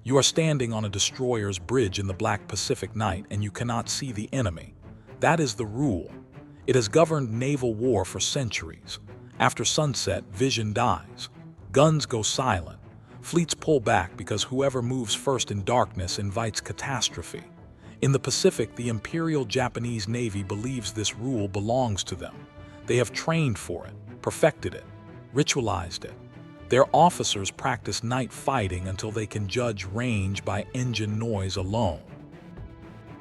You are standing on a destroyer's bridge in the black Pacific night and you cannot see the enemy. That is the rule. It has governed naval war for centuries. After sunset, vision dies. Guns go silent. Fleets pull back because whoever moves first in darkness invites catastrophe. In the Pacific, the Imperial Japanese Navy believes this rule belongs to them. They have trained for it, perfected it, ritualized it. Their officers practice night fighting until they can judge range by engine noise alone.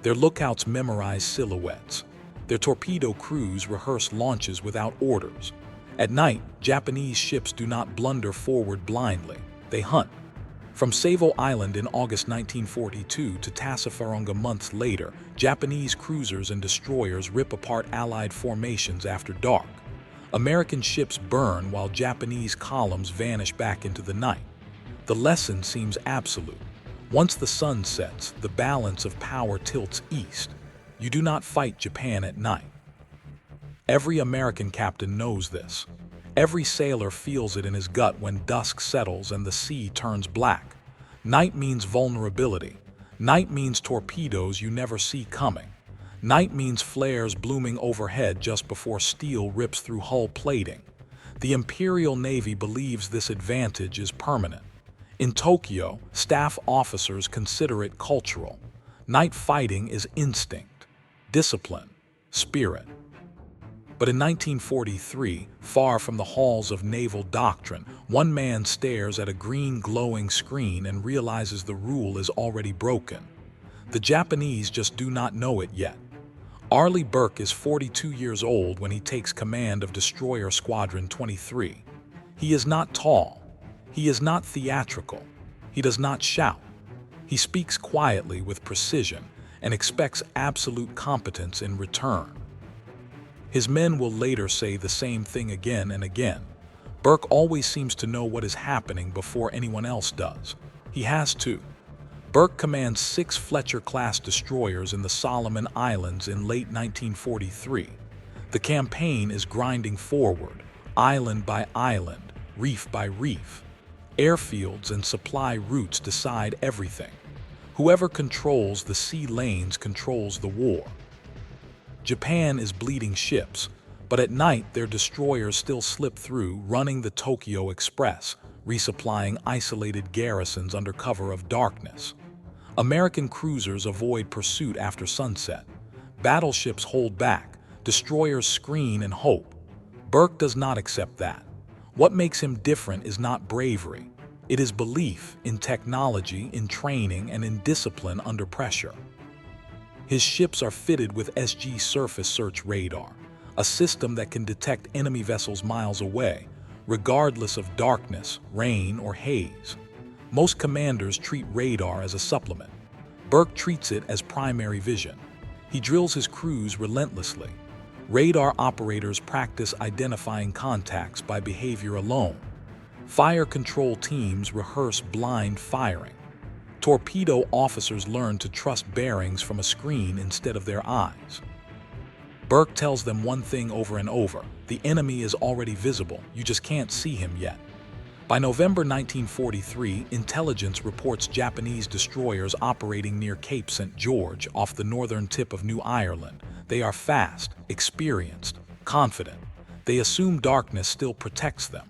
Their lookouts memorize silhouettes. Their torpedo crews rehearse launches without orders. At night, Japanese ships do not blunder forward blindly. They hunt. From Savo Island in August 1942 to Tassafaronga months later, Japanese cruisers and destroyers rip apart Allied formations after dark. American ships burn while Japanese columns vanish back into the night. The lesson seems absolute. Once the sun sets, the balance of power tilts east. You do not fight Japan at night. Every American captain knows this. Every sailor feels it in his gut when dusk settles and the sea turns black. Night means vulnerability. Night means torpedoes you never see coming. Night means flares blooming overhead just before steel rips through hull plating. The Imperial Navy believes this advantage is permanent. In Tokyo, staff officers consider it cultural. Night fighting is instinct, discipline, spirit. But in 1943, far from the halls of naval doctrine, one man stares at a green glowing screen and realizes the rule is already broken. The Japanese just do not know it yet. Burke is 42 years old when he takes command of Destroyer Squadron 23. He is not tall. He is not theatrical. He does not shout. He speaks quietly with precision and expects absolute competence in return. His men will later say the same thing again and again. Burke always seems to know what is happening before anyone else does. He has to. Burke commands 6 Fletcher-class destroyers in the Solomon Islands in late 1943. The campaign is grinding forward, island by island, reef by reef. Airfields and supply routes decide everything. Whoever controls the sea lanes controls the war. Japan is bleeding ships, but at night their destroyers still slip through, running the Tokyo Express, resupplying isolated garrisons under cover of darkness. American cruisers avoid pursuit after sunset. Battleships hold back, destroyers screen and hope. Burke does not accept that. What makes him different is not bravery. It is belief in technology, in training, and in discipline under pressure. His ships are fitted with SG surface search radar, a system that can detect enemy vessels miles away, regardless of darkness, rain, or haze. Most commanders treat radar as a supplement. Burke treats it as primary vision. He drills his crews relentlessly. Radar operators practice identifying contacts by behavior alone. Fire control teams rehearse blind firing. Torpedo officers learn to trust bearings from a screen instead of their eyes. Burke tells them one thing over and over: the enemy is already visible, you just can't see him yet. By November 1943, intelligence reports Japanese destroyers operating near Cape St. George off the northern tip of New Ireland. They are fast, experienced, confident. They assume darkness still protects them.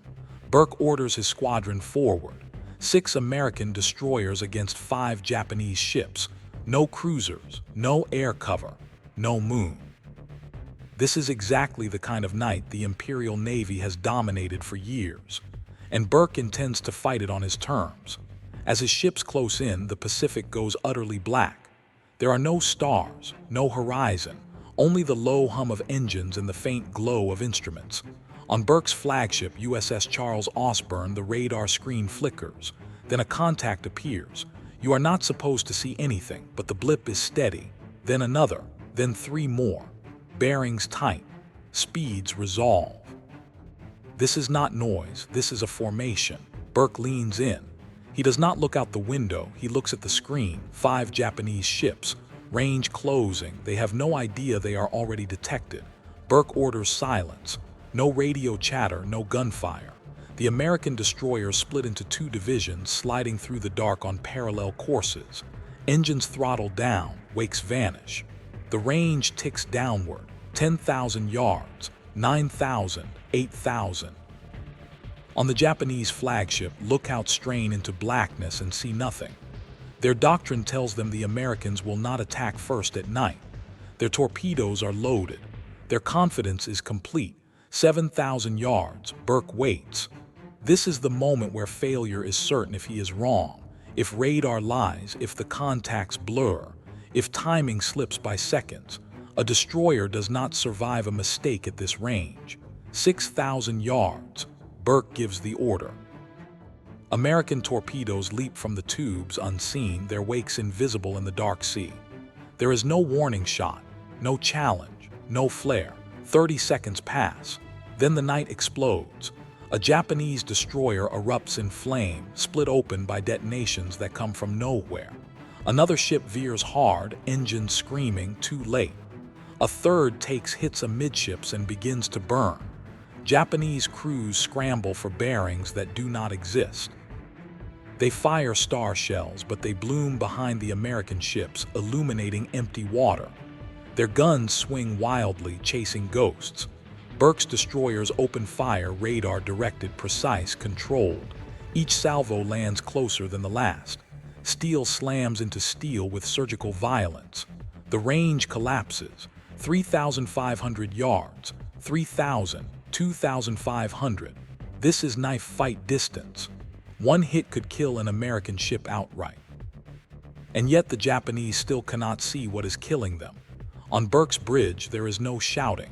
Burke orders his squadron forward. 6 American destroyers against 5 Japanese ships. No cruisers, no air cover, no moon. This is exactly the kind of night the Imperial Navy has dominated for years. And Burke intends to fight it on his terms. As his ships close in, the Pacific goes utterly black. There are no stars, no horizon, only the low hum of engines and the faint glow of instruments. On Burke's flagship, USS Charles Osborne, the radar screen flickers. Then a contact appears. You are not supposed to see anything, but the blip is steady. Then another, then 3 more. Bearings tight. Speeds resolve. This is not noise, this is a formation. Burke leans in. He does not look out the window, he looks at the screen. 5 Japanese ships. Range closing, they have no idea they are already detected. Burke orders silence. No radio chatter, no gunfire. The American destroyers split into two divisions, sliding through the dark on parallel courses. Engines throttle down, wakes vanish. The range ticks downward, 10,000 yards, 9,000, 8,000. On the Japanese flagship, lookouts strain into blackness and see nothing. Their doctrine tells them the Americans will not attack first at night. Their torpedoes are loaded. Their confidence is complete. 7,000 yards, Burke waits. This is the moment where failure is certain if he is wrong, if radar lies, if the contacts blur, if timing slips by seconds. A destroyer does not survive a mistake at this range. 6,000 yards, Burke gives the order. American torpedoes leap from the tubes unseen, their wakes invisible in the dark sea. There is no warning shot, no challenge, no flare. 30 seconds pass. Then the night explodes. A Japanese destroyer erupts in flame, split open by detonations that come from nowhere. Another ship veers hard, engines screaming, too late. A third takes hits amidships and begins to burn. Japanese crews scramble for bearings that do not exist. They fire star shells, but they bloom behind the American ships, illuminating empty water. Their guns swing wildly, chasing ghosts. Burke's destroyers open fire, radar directed, precise, controlled. Each salvo lands closer than the last. Steel slams into steel with surgical violence. The range collapses. 3,500 yards, 3,000, 2,500. This is knife fight distance. One hit could kill an American ship outright. And yet the Japanese still cannot see what is killing them. On Burke's bridge, there is no shouting,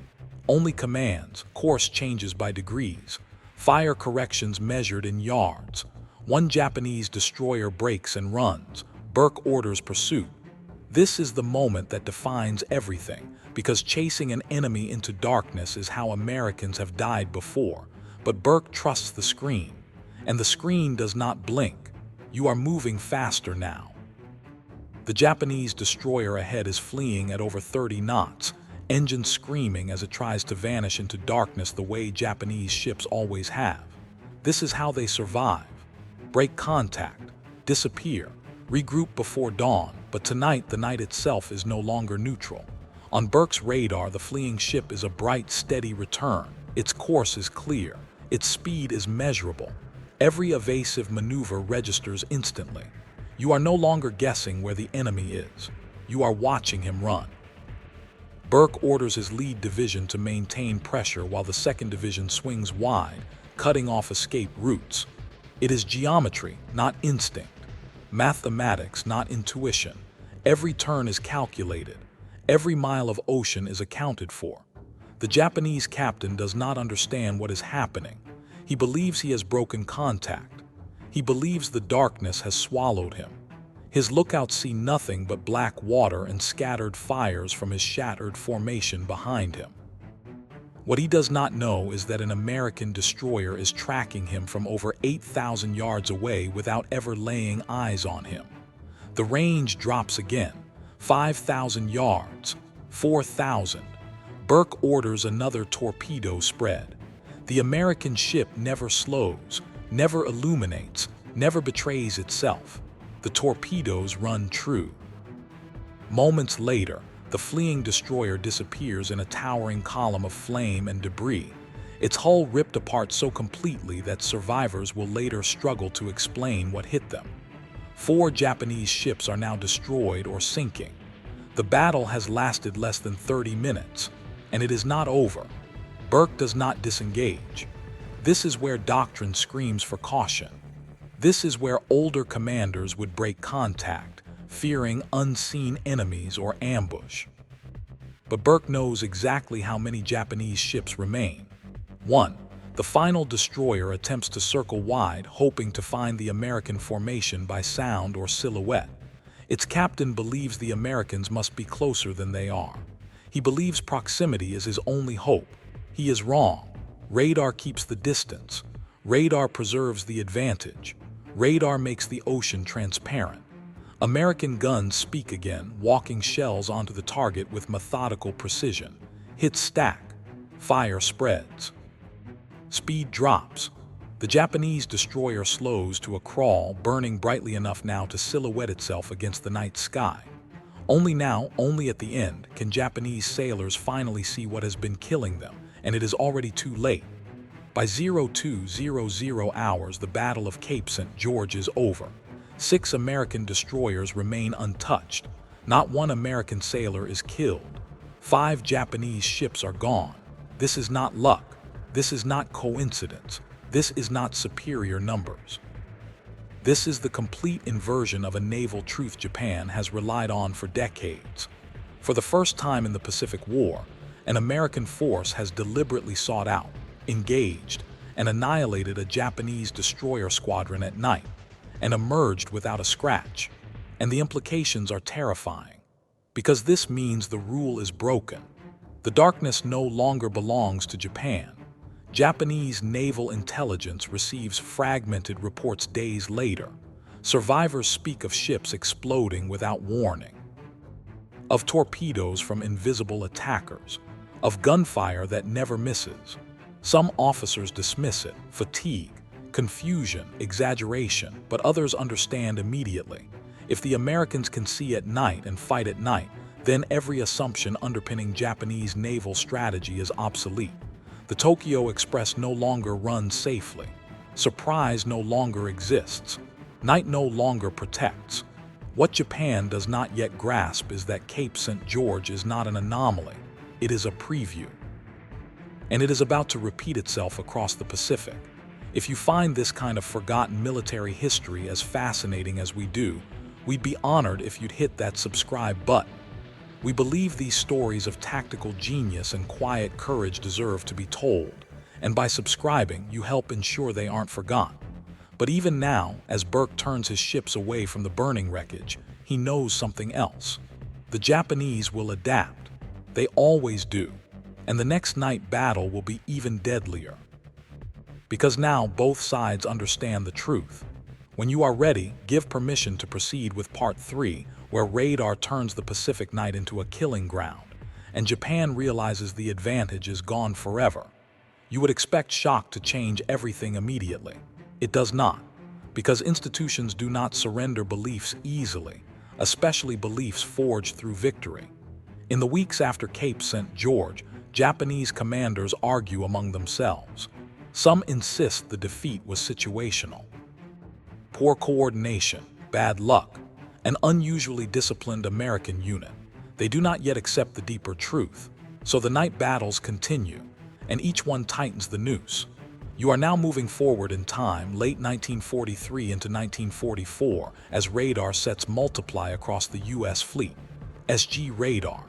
only commands, course changes by degrees, fire corrections measured in yards. One Japanese destroyer breaks and runs. Burke orders pursuit. This is the moment that defines everything, because chasing an enemy into darkness is how Americans have died before. But Burke trusts the screen, and the screen does not blink. You are moving faster now. The Japanese destroyer ahead is fleeing at over 30 knots, engine screaming as it tries to vanish into darkness the way Japanese ships always have. This is how they survive. Break contact, disappear, regroup before dawn, but tonight the night itself is no longer neutral. On Burke's radar, the fleeing ship is a bright, steady return. Its course is clear. Its speed is measurable. Every evasive maneuver registers instantly. You are no longer guessing where the enemy is. You are watching him run. Burke orders his lead division to maintain pressure while the second division swings wide, cutting off escape routes. It is geometry, not instinct. Mathematics, not intuition. Every turn is calculated. Every mile of ocean is accounted for. The Japanese captain does not understand what is happening. He believes he has broken contact. He believes the darkness has swallowed him. His lookouts see nothing but black water and scattered fires from his shattered formation behind him. What he does not know is that an American destroyer is tracking him from over 8,000 yards away without ever laying eyes on him. The range drops again. 5,000 yards, 4,000. Burke orders another torpedo spread. The American ship never slows, never illuminates, never betrays itself. The torpedoes run true. Moments later, the fleeing destroyer disappears in a towering column of flame and debris, its hull ripped apart so completely that survivors will later struggle to explain what hit them. 4 Japanese ships are now destroyed or sinking. The battle has lasted less than 30 minutes, and it is not over. Burke does not disengage. This is where doctrine screams for caution. This is where older commanders would break contact, fearing unseen enemies or ambush. But Burke knows exactly how many Japanese ships remain. 1. The final destroyer attempts to circle wide, hoping to find the American formation by sound or silhouette. Its captain believes the Americans must be closer than they are. He believes proximity is his only hope. He is wrong. Radar keeps the distance. Radar preserves the advantage. Radar makes the ocean transparent. American guns speak again, walking shells onto the target with methodical precision. Hits stack. Fire spreads. Speed drops. The Japanese destroyer slows to a crawl, burning brightly enough now to silhouette itself against the night sky. Only now, only at the end, can Japanese sailors finally see what has been killing them, and it is already too late. By 0200 hours, the Battle of Cape St. George is over. 6 American destroyers remain untouched. Not one American sailor is killed. 5 Japanese ships are gone. This is not luck. This is not coincidence. This is not superior numbers. This is the complete inversion of a naval truth Japan has relied on for decades. For the first time in the Pacific War, an American force has deliberately sought out, engaged, and annihilated a Japanese destroyer squadron at night, and emerged without a scratch. And the implications are terrifying, because this means the rule is broken. The darkness no longer belongs to Japan. Japanese naval intelligence receives fragmented reports days later. Survivors speak of ships exploding without warning, of torpedoes from invisible attackers, of gunfire that never misses. Some officers dismiss it, fatigue, confusion, exaggeration, but others understand immediately. If the Americans can see at night and fight at night, then every assumption underpinning Japanese naval strategy is obsolete. The Tokyo Express no longer runs safely. Surprise no longer exists. Night no longer protects. What Japan does not yet grasp is that Cape St. George is not an anomaly. It is a preview. And it is about to repeat itself across the Pacific. If you find this kind of forgotten military history as fascinating as we do, we'd be honored if you'd hit that subscribe button. We believe these stories of tactical genius and quiet courage deserve to be told, and by subscribing, you help ensure they aren't forgotten. But even now, as Burke turns his ships away from the burning wreckage, he knows something else. The Japanese will adapt. They always do. And the next night battle will be even deadlier. Because now both sides understand the truth. When you are ready, give permission to proceed with Part 3, where radar turns the Pacific night into a killing ground, and Japan realizes the advantage is gone forever. You would expect shock to change everything immediately. It does not, because institutions do not surrender beliefs easily, especially beliefs forged through victory. In the weeks after Cape St. George, Japanese commanders argue among themselves. Some insist the defeat was situational. Poor coordination, bad luck, an unusually disciplined American unit. They do not yet accept the deeper truth. So the night battles continue, and each one tightens the noose. You are now moving forward in time, late 1943 into 1944, as radar sets multiply across the U.S. fleet. SG radar,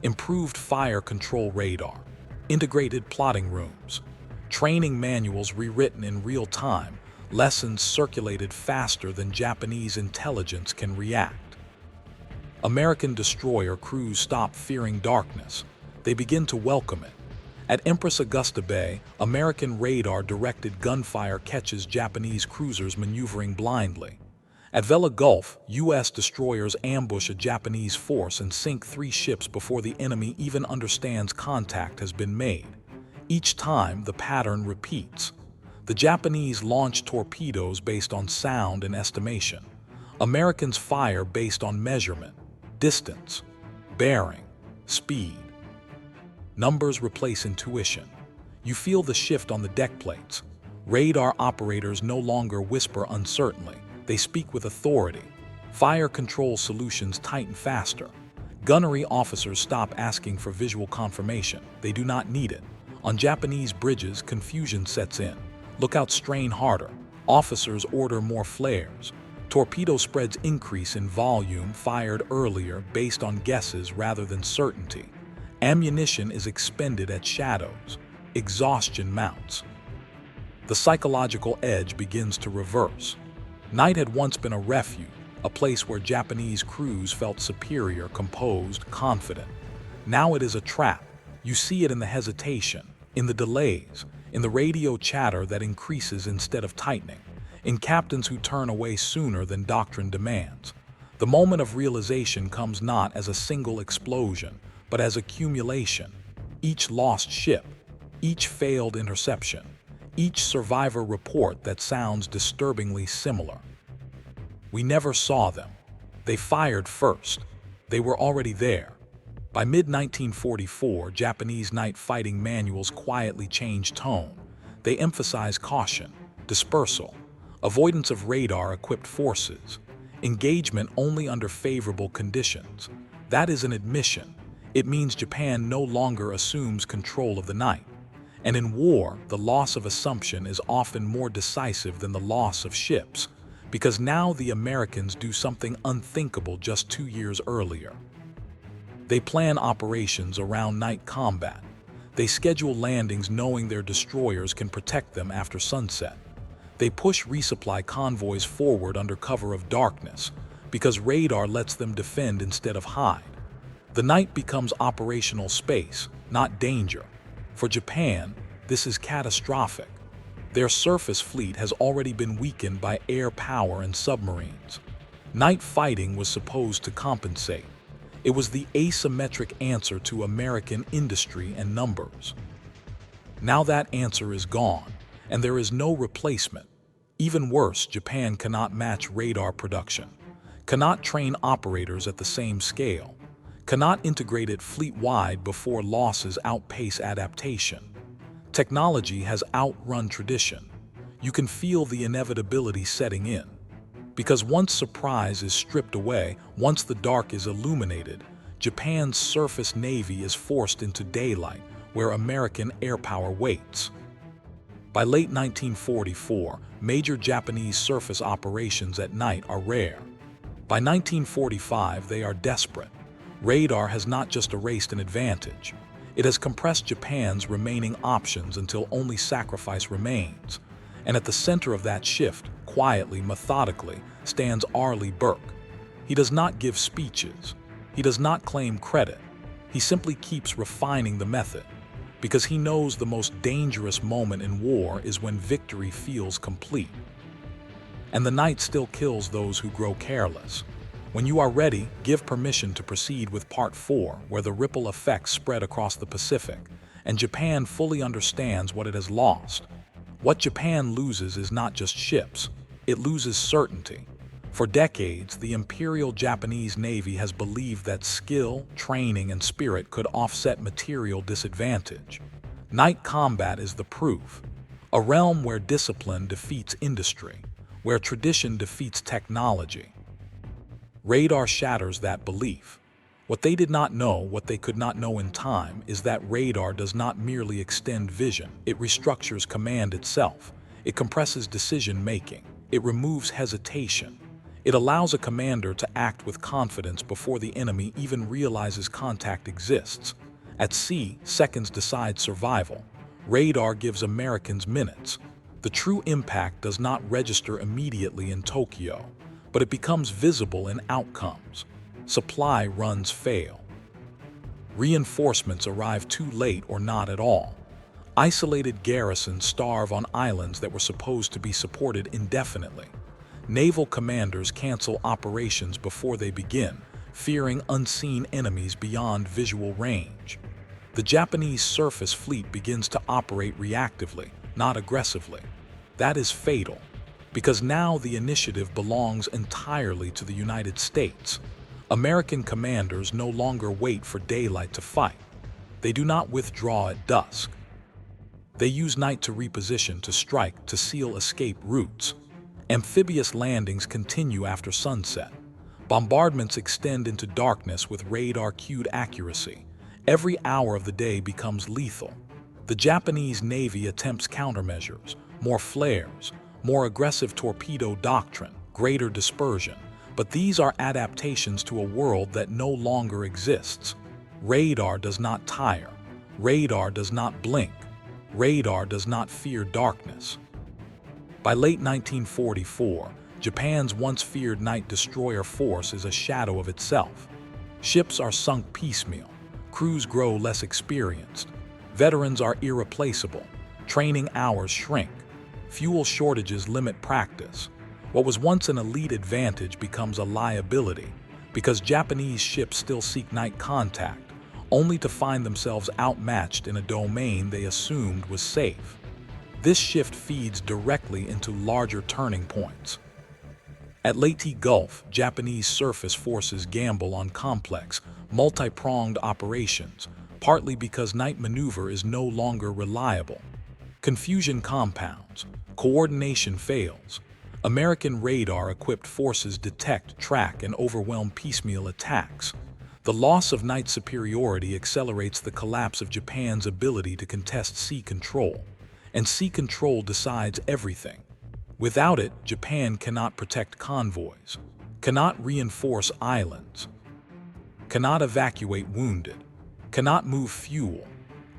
improved fire control radar, integrated plotting rooms, training manuals rewritten in real time, lessons circulated faster than Japanese intelligence can react. American destroyer crews stop fearing darkness. They begin to welcome it. At Empress Augusta Bay, American radar-directed gunfire catches Japanese cruisers maneuvering blindly. At Vela Gulf, U.S. destroyers ambush a Japanese force and sink 3 ships before the enemy even understands contact has been made. Each time, the pattern repeats. The Japanese launch torpedoes based on sound and estimation. Americans fire based on measurement, distance, bearing, speed. Numbers replace intuition. You feel the shift on the deck plates. Radar operators no longer whisper uncertainly. They speak with authority. Fire control solutions tighten faster. Gunnery officers stop asking for visual confirmation. They do not need it. On Japanese bridges, confusion sets in. Lookouts strain harder. Officers order more flares. Torpedo spreads increase in volume, fired earlier based on guesses rather than certainty. Ammunition is expended at shadows. Exhaustion mounts. The psychological edge begins to reverse. Night had once been a refuge, a place where Japanese crews felt superior, composed, confident. Now it is a trap. You see it in the hesitation, in the delays, in the radio chatter that increases instead of tightening, in captains who turn away sooner than doctrine demands. The moment of realization comes not as a single explosion, but as accumulation. Each lost ship, each failed interception, Each survivor report that sounds disturbingly similar. We never saw them. They fired first. They were already there. By mid-1944, Japanese night fighting manuals quietly changed tone. They emphasize caution, dispersal, avoidance of radar-equipped forces, engagement only under favorable conditions. That is an admission. It means Japan no longer assumes control of the night. And in war, the loss of assumption is often more decisive than the loss of ships, because now the Americans do something unthinkable just 2 years earlier. They plan operations around night combat. They schedule landings knowing their destroyers can protect them after sunset. They push resupply convoys forward under cover of darkness, because radar lets them defend instead of hide. The night becomes operational space, not danger. For Japan, this is catastrophic. Their surface fleet has already been weakened by air power and submarines. Night fighting was supposed to compensate. It was the asymmetric answer to American industry and numbers. Now that answer is gone, and there is no replacement. Even worse, Japan cannot match radar production, cannot train operators at the same scale, cannot integrate it fleet-wide before losses outpace adaptation. Technology has outrun tradition. You can feel the inevitability setting in. Because once surprise is stripped away, once the dark is illuminated, Japan's surface navy is forced into daylight, where American air power waits. By late 1944, major Japanese surface operations at night are rare. By 1945, they are desperate. Radar has not just erased an advantage. It has compressed Japan's remaining options until only sacrifice remains. And at the center of that shift, quietly, methodically, stands Burke. He does not give speeches. He does not claim credit. He simply keeps refining the method, because he knows the most dangerous moment in war is when victory feels complete. And the night still kills those who grow careless. When you are ready, give permission to proceed with Part 4, where the ripple effects spread across the Pacific, and Japan fully understands what it has lost. What Japan loses is not just ships, it loses certainty. For decades, the Imperial Japanese Navy has believed that skill, training, and spirit could offset material disadvantage. Night combat is the proof. A realm where discipline defeats industry, where tradition defeats technology. Radar shatters that belief. What they did not know, what they could not know in time, is that radar does not merely extend vision, it restructures command itself. It compresses decision-making. It removes hesitation. It allows a commander to act with confidence before the enemy even realizes contact exists. At sea, seconds decide survival. Radar gives Americans minutes. The true impact does not register immediately in Tokyo, but it becomes visible in outcomes. Supply runs fail. Reinforcements arrive too late or not at all. Isolated garrisons starve on islands that were supposed to be supported indefinitely. Naval commanders cancel operations before they begin, fearing unseen enemies beyond visual range. The Japanese surface fleet begins to operate reactively, not aggressively. That is fatal, because now the initiative belongs entirely to the United States. American commanders no longer wait for daylight to fight. They do not withdraw at dusk. They use night to reposition, to strike, to seal escape routes. Amphibious landings continue after sunset. Bombardments extend into darkness with radar-cued accuracy. Every hour of the day becomes lethal. The Japanese Navy attempts countermeasures, more flares, more aggressive torpedo doctrine, greater dispersion. But these are adaptations to a world that no longer exists. Radar does not tire. Radar does not blink. Radar does not fear darkness. By late 1944, Japan's once feared night destroyer force is a shadow of itself. Ships are sunk piecemeal. Crews grow less experienced. Veterans are irreplaceable. Training hours shrink. Fuel shortages limit practice. What was once an elite advantage becomes a liability, because Japanese ships still seek night contact, only to find themselves outmatched in a domain they assumed was safe. This shift feeds directly into larger turning points. At Leyte Gulf, Japanese surface forces gamble on complex, multi-pronged operations, partly because night maneuver is no longer reliable. Confusion compounds, coordination fails. American radar-equipped forces detect, track, and overwhelm piecemeal attacks. The loss of night superiority accelerates the collapse of Japan's ability to contest sea control, and sea control decides everything. Without it, Japan cannot protect convoys, cannot reinforce islands, cannot evacuate wounded, cannot move fuel,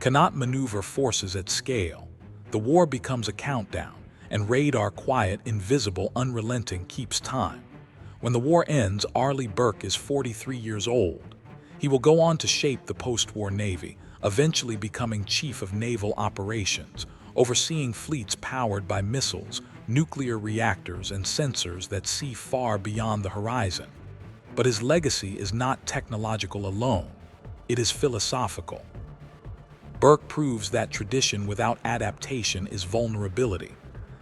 cannot maneuver forces at scale. The war becomes a countdown, and radar, quiet, invisible, unrelenting, keeps time. When the war ends, Burke is 43 years old. He will go on to shape the post-war Navy, eventually becoming Chief of Naval Operations, overseeing fleets powered by missiles, nuclear reactors, and sensors that see far beyond the horizon. But his legacy is not technological alone. It is philosophical. Burke proves that tradition without adaptation is vulnerability,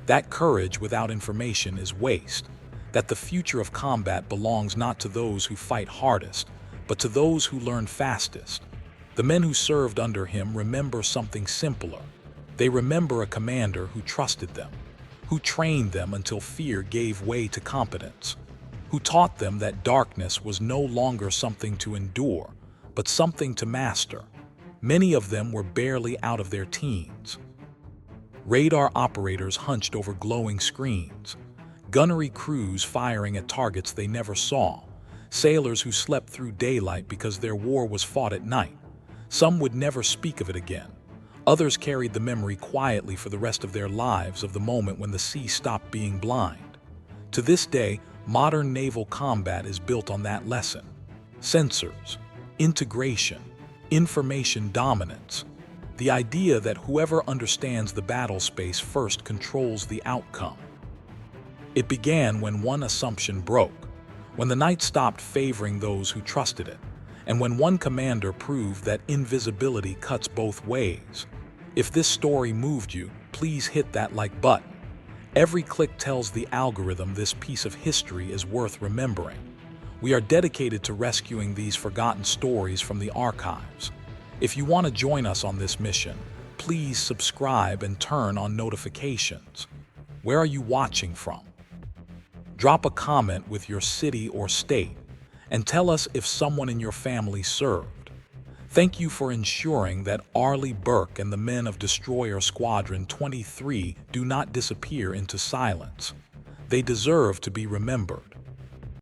that courage without information is waste, that the future of combat belongs not to those who fight hardest, but to those who learn fastest. The men who served under him remember something simpler. They remember a commander who trusted them, who trained them until fear gave way to competence, who taught them that darkness was no longer something to endure, but something to master. Many of them were barely out of their teens. Radar operators hunched over glowing screens, gunnery crews firing at targets they never saw, sailors who slept through daylight because their war was fought at night. Some would never speak of it again. Others carried the memory quietly for the rest of their lives of the moment when the sea stopped being blind. To this day, modern naval combat is built on that lesson. Sensors, integration, information dominance. The idea that whoever understands the battle space first controls the outcome. It began when one assumption broke, when the night stopped favoring those who trusted it, and when one commander proved that invisibility cuts both ways. If this story moved you, please hit that like button. Every click tells the algorithm this piece of history is worth remembering. We are dedicated to rescuing these forgotten stories from the archives. If you want to join us on this mission, please subscribe and turn on notifications. Where are you watching from? Drop a comment with your city or state, and tell us if someone in your family served. Thank you for ensuring that Burke and the men of Destroyer Squadron 23 do not disappear into silence. They deserve to be remembered.